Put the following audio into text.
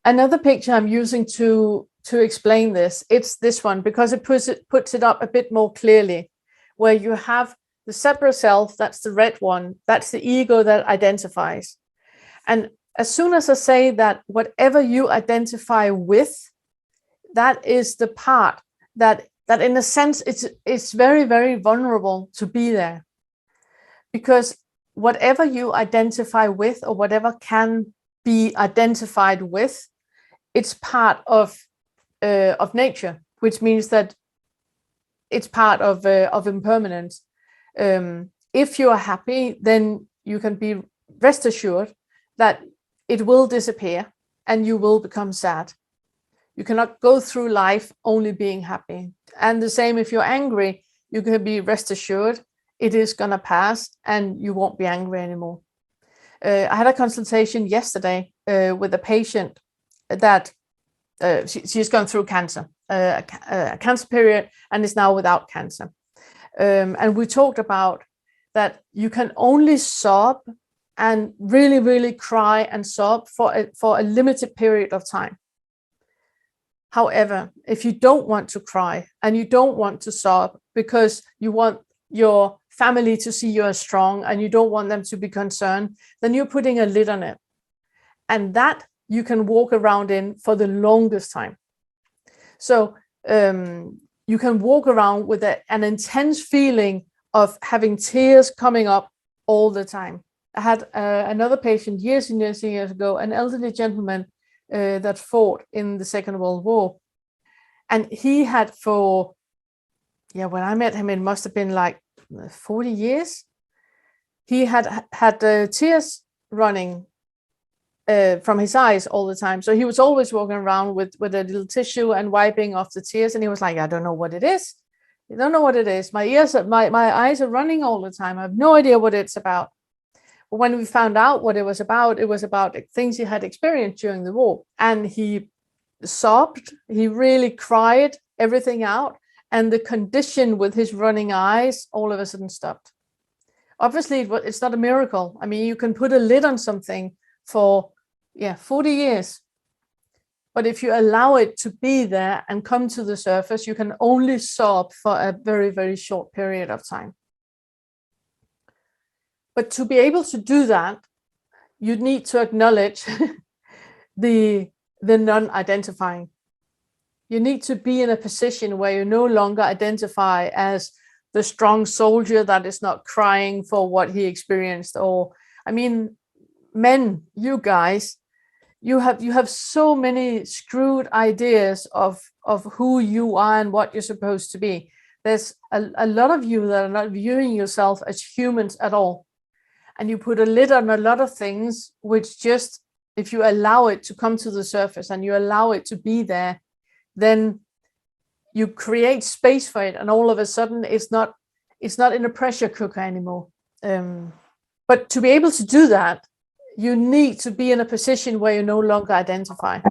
Another picture I'm using to explain this, it's this one, because it puts it up a bit more clearly, where you have the separate self, that's the red one, that's the ego that identifies. And as soon as I say that whatever you identify with, that is the part that in a sense it's very, very vulnerable to be there. Because whatever you identify with, or whatever can be identified with, it's part of nature, which means that it's part of impermanence. If you are happy, then you can be rest assured that it will disappear and you will become sad. You cannot go through life only being happy. And the same if you're angry, you can be rest assured it is going to pass and you won't be angry anymore. I had a consultation yesterday with a patient that she's gone through cancer, a cancer period, and is now without cancer. And we talked about that you can only sob and really, really cry and sob for a limited period of time. However, if you don't want to cry and you don't want to sob because you want your family to see you as strong and you don't want them to be concerned, then you're putting a lid on it. And that you can walk around in for the longest time. So you can walk around with an intense feeling of having tears coming up all the time. I had another patient years and years and years ago, an elderly gentleman that fought in the Second World War. And he had when I met him, it must have been like 40 years. He had tears running from his eyes all the time. So he was always walking around with a little tissue and wiping off the tears. And he was like, I don't know what it is. I don't know what it is. My eyes are running all the time. I have no idea what it's about. But when we found out what it was about things he had experienced during the war. And he sobbed, he really cried everything out. And the condition with his running eyes all of a sudden stopped. Obviously, it's not a miracle. I mean, you can put a lid on something for 40 years. But if you allow it to be there and come to the surface, you can only sob for a very, very short period of time. But to be able to do that, you need to acknowledge the non-identifying. You need to be in a position where you no longer identify as the strong soldier that is not crying for what he experienced. Or, I mean, men, you guys, you have so many screwed ideas of who you are and what you're supposed to be. There's a lot of you that are not viewing yourself as humans at all. And you put a lid on a lot of things, which just, if you allow it to come to the surface and you allow it to be there, then you create space for it. And all of a sudden it's not in a pressure cooker anymore. But to be able to do that, you need to be in a position where you no longer identify.